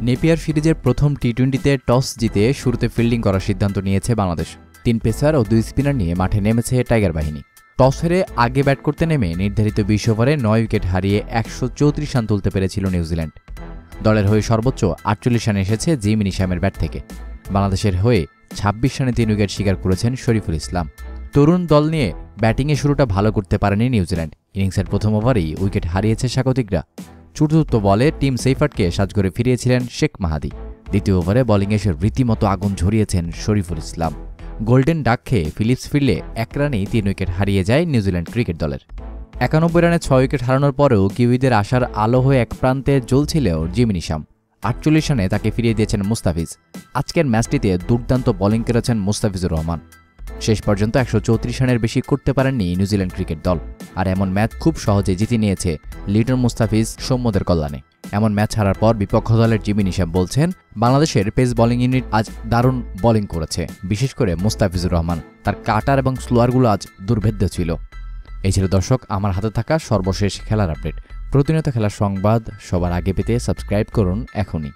Napier সিরিজের প্রথম টি-20তে toss জিতে শুরুতে ফিল্ডিং করার সিদ্ধান্ত নিয়েছে বাংলাদেশ। ৩ পেসার ও ২ স্পিনার নিয়ে মাঠে নেমেছে টাইগার বাহিনী। টস হেরে আগে ব্যাট করতে নেমে নির্ধারিত ২০ ওভারে ৯ উইকেট হারিয়ে ১৩৪ রান তুলতে পেরেছিল নিউজিল্যান্ড। দলের হয়ে সর্বোচ্চ ৪৮ রান এসেছে জিম নিশামের ব্যাট থেকে। বাংলাদেশের হয়ে ২৬ রানে ৩ উইকেট শিকার করেছেন শরীফুল ইসলাম। তরুণ দল নিয়ে ব্যাটিংয়ে শুরুটা ভালো করতে পারেনি নিউজিল্যান্ড। ইনিংসের প্রথম ওভারেই উইকেট হারিয়েছে স্বাগতিকরা। চতুর্থ বলে টিম সেইফার্টকে সাজঘরে ফিরিয়েছিলেন শেখ মাহাদি। দ্বিতীয় ওভারে বোলিংয়ে এসে রীতিমতো আগুন ঝরিয়েছেন শরীফুল ইসলাম। গোল্ডেন ডাক খেয়ে ফিলিপস ফিরলে ১ রানেই ৩ উইকেট হারিয়ে যায় নিউজিল্যান্ড ক্রিকেট দলের। ৯১ রানে ৬ উইকেট হারানোর পরেও কিউইদের আশার আলো হয়ে এক প্রান্তে জ্বলছিলেও জিম নিশাম। ৪৮ রানে তাকে ফিরিয়ে দিয়েছেন মুস্তাফিজ। আজকের ম্যাচটিতে দুর্দান্ত বোলিং করেছেন মুস্তাফিজুর রহমান। শেষ পর্যন্ত ১৩৪ রানের বেশি করতে পারেননি নিউজিল্যান্ড ক্রিকেট দল। আর এমন ম্যাচ খুব সহজে জিতে নিয়েছে লিটন মুস্তাফিজ সৌম্যদের কল্যাণে। এমন ম্যাচ হারার পর বিপক্ষ দলের জিমি নিশাম বলছেন, বাংলাদেশের পেস বোলিং ইউনিট আজ দারুণ বোলিং করেছে, বিশেষ করে মুস্তাফিজুর রহমান। তার কাটার এবং স্লোয়ারগুলো আজ দুর্ভেদ্য ছিল। এই ছিল দর্শক আমার হাতে থাকা সর্বশেষ খেলার আপডেট। প্রতিনিয়ত খেলার সংবাদ সবার আগে পেতে সাবস্ক্রাইব করুন এখনই।